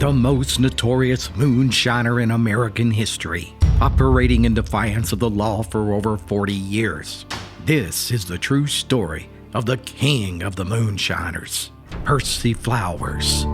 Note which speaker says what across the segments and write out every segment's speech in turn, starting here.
Speaker 1: the most notorious moonshiner in American history, operating in defiance of the law for over 40 years. This is the true story of the king of the moonshiners, Percy Flowers.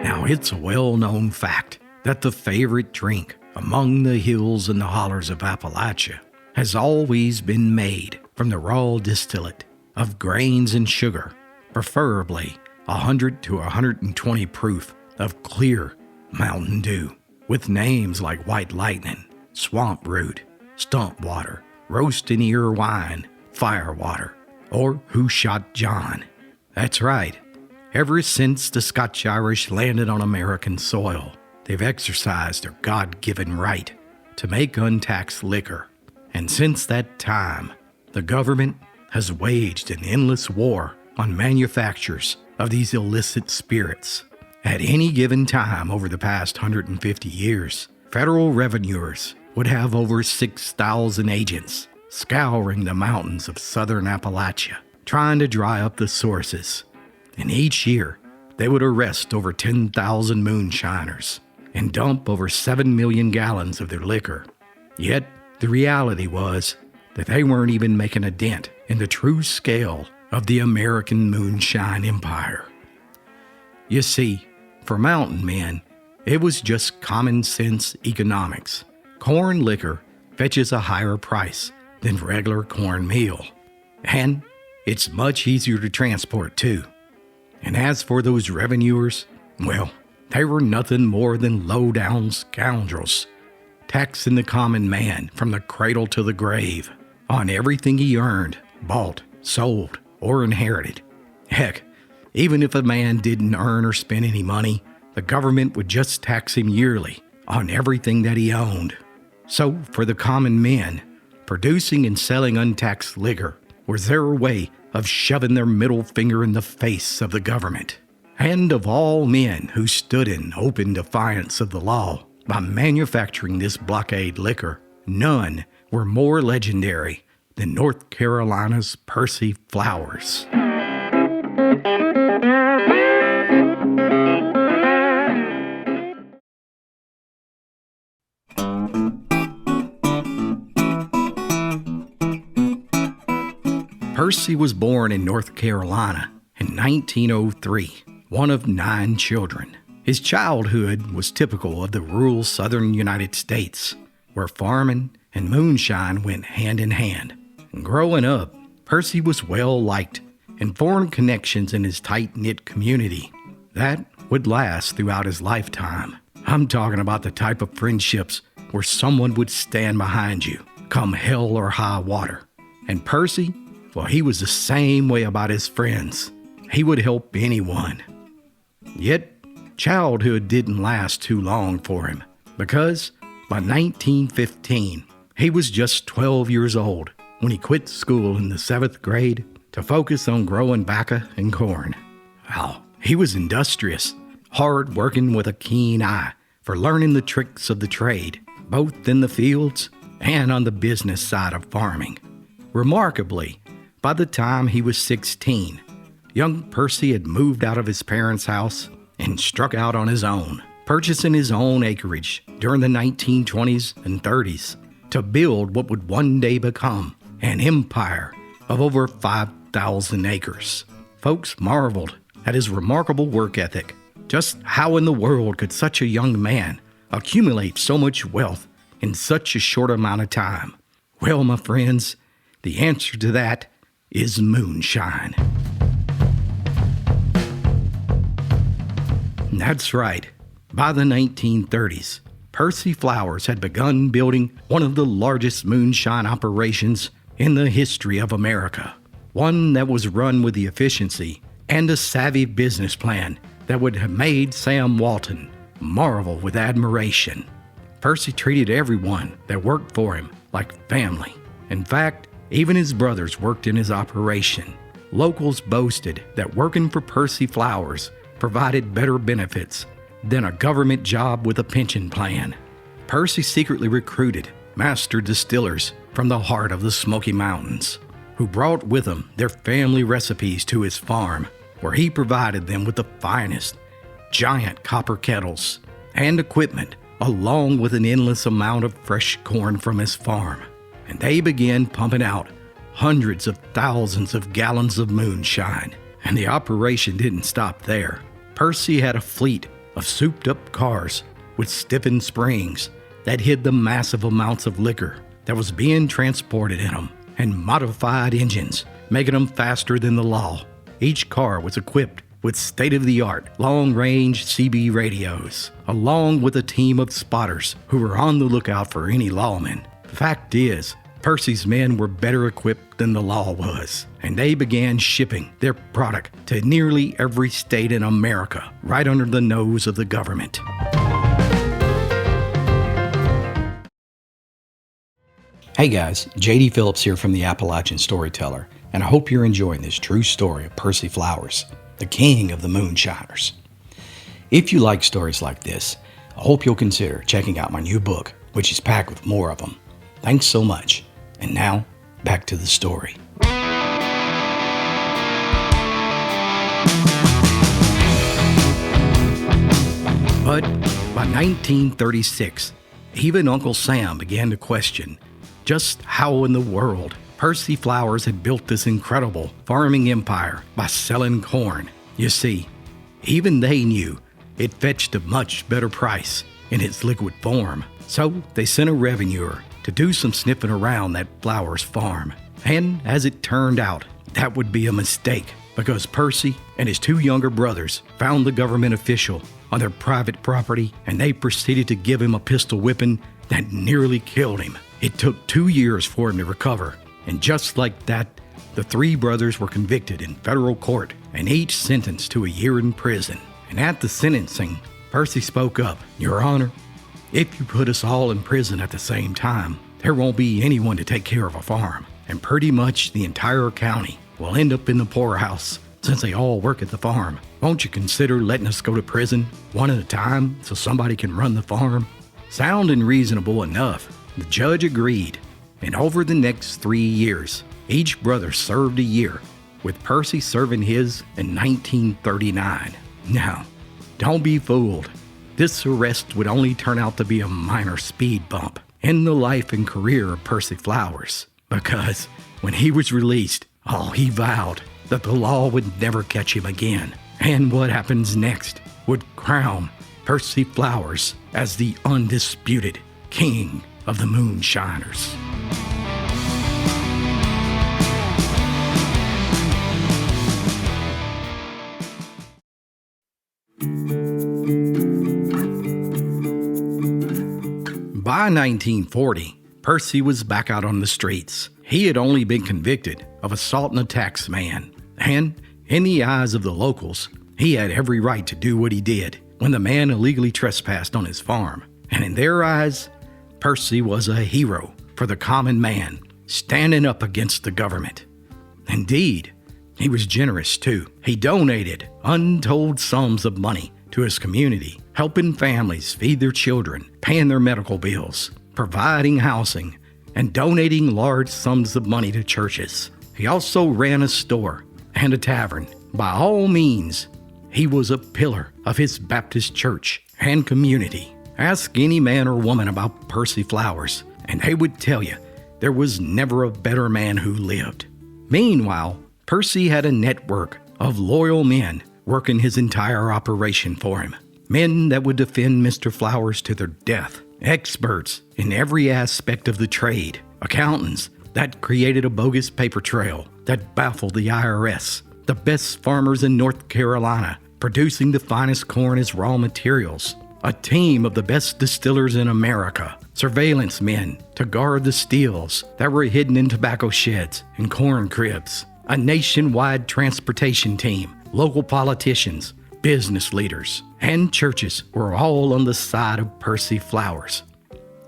Speaker 1: Now, it's a well-known fact that the favorite drink among the hills and the hollers of Appalachia has always been made from the raw distillate of grains and sugar, preferably 100 to 120 proof of clear Mountain Dew, with names like White Lightning, Swamp Root, Stump Water, Roast and Ear Wine, Fire Water, or Who Shot John. That's right. Ever since the Scotch-Irish landed on American soil, they've exercised their God-given right to make untaxed liquor. And since that time, the government has waged an endless war on manufacturers of these illicit spirits. At any given time over the past 150 years, federal revenuers would have over 6,000 agents scouring the mountains of southern Appalachia, trying to dry up the sources. And each year, they would arrest over 10,000 moonshiners and dump over 7 million gallons of their liquor. Yet, the reality was that they weren't even making a dent in the true scale of the American moonshine empire. You see, for mountain men, it was just common sense economics. Corn liquor fetches a higher price than regular cornmeal, and it's much easier to transport too. And as for those revenuers, well, they were nothing more than low-down scoundrels, taxing the common man from the cradle to the grave on everything he earned, bought, sold, or inherited. Heck, even if a man didn't earn or spend any money, the government would just tax him yearly on everything that he owned. So, for the common men, producing and selling untaxed liquor was their way of shoving their middle finger in the face of the government. And of all men who stood in open defiance of the law by manufacturing this blockade liquor, none were more legendary than North Carolina's Percy Flowers. Percy was born in North Carolina in 1903, one of 9 children. His childhood was typical of the rural southern United States, where farming and moonshine went hand in hand. And growing up, Percy was well liked and formed connections in his tight-knit community that would last throughout his lifetime. I'm talking about the type of friendships where someone would stand behind you, come hell or high water. And Percy, well, he was the same way about his friends. He would help anyone. Yet, childhood didn't last too long for him, because by 1915, he was just 12 years old when he quit school in the 7th grade to focus on growing bacca and corn. Wow, he was industrious, hard working with a keen eye for learning the tricks of the trade, both in the fields and on the business side of farming. Remarkably, by the time he was 16, young Percy had moved out of his parents' house and struck out on his own, purchasing his own acreage during the 1920s and 30s to build what would one day become an empire of over 5,000 acres. Folks marveled at his remarkable work ethic. Just how in the world could such a young man accumulate so much wealth in such a short amount of time? Well, my friends, the answer to that is moonshine. That's right. By the 1930s, Percy Flowers had begun building one of the largest moonshine operations in the history of America. One that was run with the efficiency and a savvy business plan that would have made Sam Walton marvel with admiration. Percy treated everyone that worked for him like family. In fact, even his brothers worked in his operation. Locals boasted that working for Percy Flowers provided better benefits than a government job with a pension plan. Percy secretly recruited master distillers from the heart of the Smoky Mountains, who brought with them their family recipes to his farm, where he provided them with the finest giant copper kettles and equipment, along with an endless amount of fresh corn from his farm. And they began pumping out hundreds of thousands of gallons of moonshine. And the operation didn't stop there. Percy had a fleet of souped-up cars with stiffened springs that hid the massive amounts of liquor that was being transported in them, and modified engines, making them faster than the law. Each car was equipped with state-of-the-art long-range CB radios, along with a team of spotters who were on the lookout for any lawmen. The fact is, Percy's men were better equipped than the law was, and they began shipping their product to nearly every state in America, right under the nose of the government. Hey guys, JD Phillips here from the Appalachian Storyteller, and I hope you're enjoying this true story of Percy Flowers, the king of the moonshiners. If you like stories like this, I hope you'll consider checking out my new book, which is packed with more of them. Thanks so much. And now, back to the story. But by 1936, even Uncle Sam began to question just how in the world Percy Flowers had built this incredible farming empire by selling corn. You see, even they knew it fetched a much better price in its liquid form. So they sent a revenuer to do some sniffing around that Flowers farm. And as it turned out, that would be a mistake, because Percy and his two younger brothers found the government official on their private property, and they proceeded to give him a pistol whipping that nearly killed him. It took 2 years for him to recover, and just like that, the three brothers were convicted in federal court and each sentenced to a year in prison. And at the sentencing, Percy spoke up, "Your Honor, if you put us all in prison at the same time, there won't be anyone to take care of a farm, and pretty much the entire county will end up in the poorhouse since they all work at the farm. Won't you consider letting us go to prison one at a time so somebody can run the farm?" Sounding reasonable enough, the judge agreed, and over the next 3 years, each brother served a year, with Percy serving his in 1939. Now, don't be fooled. This arrest would only turn out to be a minor speed bump in the life and career of Percy Flowers, because when he was released, he vowed that the law would never catch him again, and what happens next would crown Percy Flowers as the undisputed king of the moonshiners. By 1940, Percy was back out on the streets. He had only been convicted of assaulting a tax man, and in the eyes of the locals, he had every right to do what he did when the man illegally trespassed on his farm. And in their eyes, Percy was a hero for the common man, standing up against the government. Indeed, he was generous too. He donated untold sums of money to his community, helping families feed their children, paying their medical bills, providing housing, and donating large sums of money to churches. He also ran a store and a tavern. By all means, he was a pillar of his Baptist church and community. Ask any man or woman about Percy Flowers, and they would tell you there was never a better man who lived. Meanwhile, Percy had a network of loyal men working his entire operation for him. Men that would defend Mr. Flowers to their death. Experts in every aspect of the trade. Accountants that created a bogus paper trail that baffled the IRS. The best farmers in North Carolina producing the finest corn as raw materials. a team of the best distillers in America, surveillance men to guard the stills that were hidden in tobacco sheds and corn cribs, a nationwide transportation team, local politicians, business leaders, and churches were all on the side of Percy Flowers.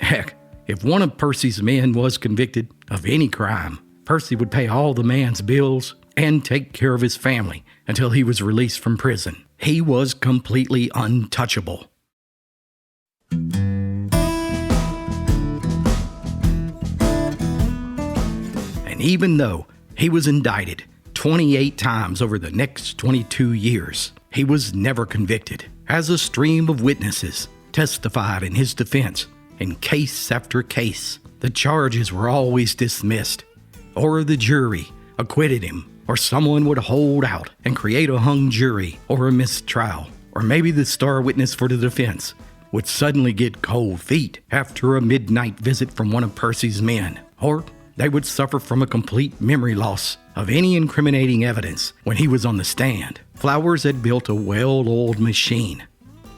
Speaker 1: Heck, if one of Percy's men was convicted of any crime, Percy would pay all the man's bills and take care of his family until he was released from prison. He was completely untouchable. And even though he was indicted 28 times over the next 22 years, he was never convicted, as a stream of witnesses testified in his defense in case after case. The charges were always dismissed, or the jury acquitted him, or someone would hold out and create a hung jury or a mistrial, or maybe the star witness for the defense would suddenly get cold feet after a midnight visit from one of Percy's men, or they would suffer from a complete memory loss of any incriminating evidence when he was on the stand. Flowers had built a well-oiled machine,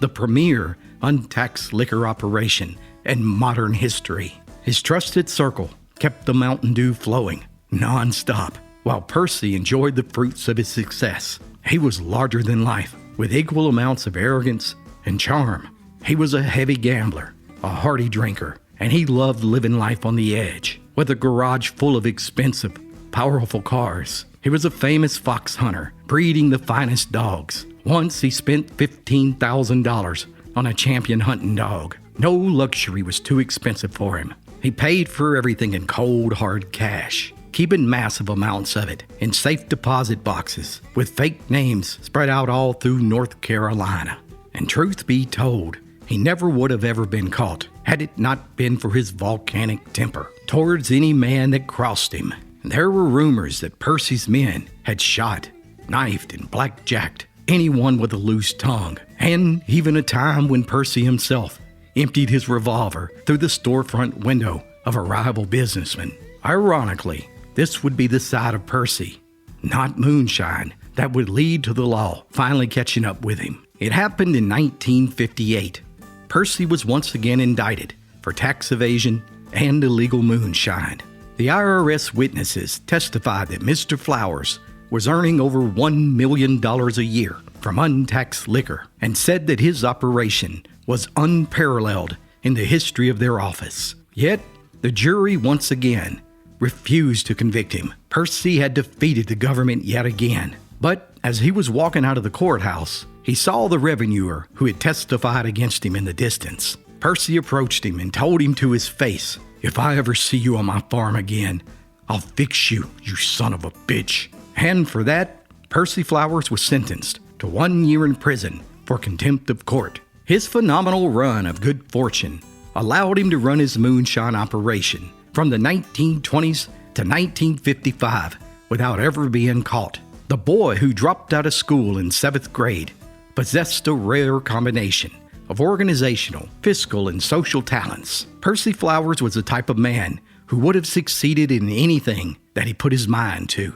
Speaker 1: the premier untaxed liquor operation in modern history. His trusted circle kept the Mountain Dew flowing non-stop, while Percy enjoyed the fruits of his success. He was larger than life, with equal amounts of arrogance and charm. He was a heavy gambler, a hearty drinker, and he loved living life on the edge, with a garage full of expensive, powerful cars. He was a famous fox hunter, breeding the finest dogs. Once he spent $15,000 on a champion hunting dog. No luxury was too expensive for him. He paid for everything in cold, hard cash, keeping massive amounts of it in safe deposit boxes with fake names spread out all through North Carolina. And truth be told, he never would have ever been caught had it not been for his volcanic temper towards any man that crossed him. There were rumors that Percy's men had shot, knifed, and blackjacked anyone with a loose tongue, and even a time when Percy himself emptied his revolver through the storefront window of a rival businessman. Ironically, this would be the side of Percy, not moonshine, that would lead to the law finally catching up with him. It happened in 1958. Percy was once again indicted for tax evasion and illegal moonshine. The IRS witnesses testified that Mr. Flowers was earning over $1 million a year from untaxed liquor and said that his operation was unparalleled in the history of their office. Yet, the jury once again refused to convict him. Percy had defeated the government yet again. But as he was walking out of the courthouse, he saw the revenuer who had testified against him in the distance. Percy approached him and told him to his face, "If I ever see you on my farm again, I'll fix you, you son of a bitch." And for that, Percy Flowers was sentenced to 1 year in prison for contempt of court. His phenomenal run of good fortune allowed him to run his moonshine operation from the 1920s to 1955 without ever being caught. The boy who dropped out of school in 7th grade possessed a rare combination of organizational, fiscal, and social talents. Percy Flowers was the type of man who would have succeeded in anything that he put his mind to.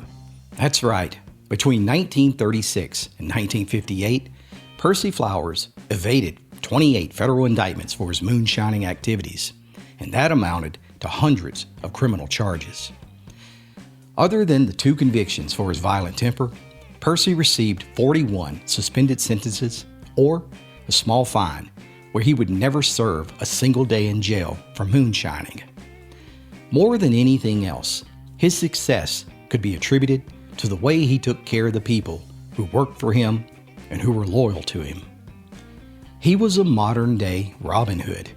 Speaker 1: That's right. Between 1936 and 1958, Percy Flowers evaded 28 federal indictments for his moonshining activities, and that amounted to hundreds of criminal charges. Other than the 2 convictions for his violent temper, Percy received 41 suspended sentences or a small fine where he would never serve a single day in jail for moonshining. More than anything else, his success could be attributed to the way he took care of the people who worked for him and who were loyal to him. He was a modern-day Robin Hood,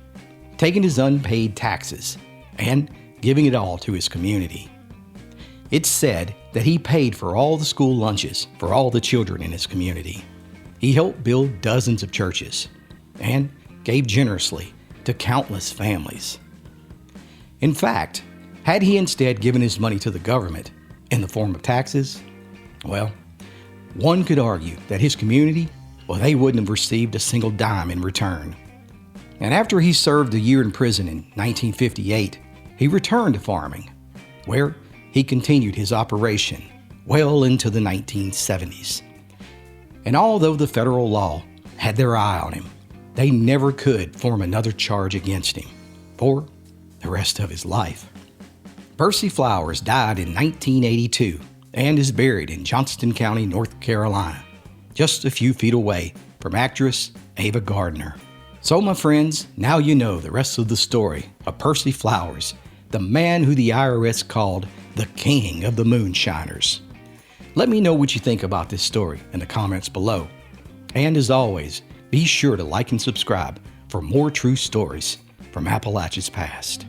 Speaker 1: taking his unpaid taxes and giving it all to his community. It's said that he paid for all the school lunches for all the children in his community. He helped build dozens of churches and gave generously to countless families. In fact, had he instead given his money to the government in the form of taxes, well, one could argue that his community, well, they wouldn't have received a single dime in return. And after he served a year in prison in 1958, he returned to farming, where he continued his operation well into the 1970s. And although the federal law had their eye on him, they never could form another charge against him for the rest of his life. Percy Flowers died in 1982 and is buried in Johnston County, North Carolina, just a few feet away from actress Ava Gardner. So, my friends, now you know the rest of the story of Percy Flowers, the man who the IRS called the king of the moonshiners. Let me know what you think about this story in the comments below. And as always, be sure to like and subscribe for more true stories from Appalachia's past.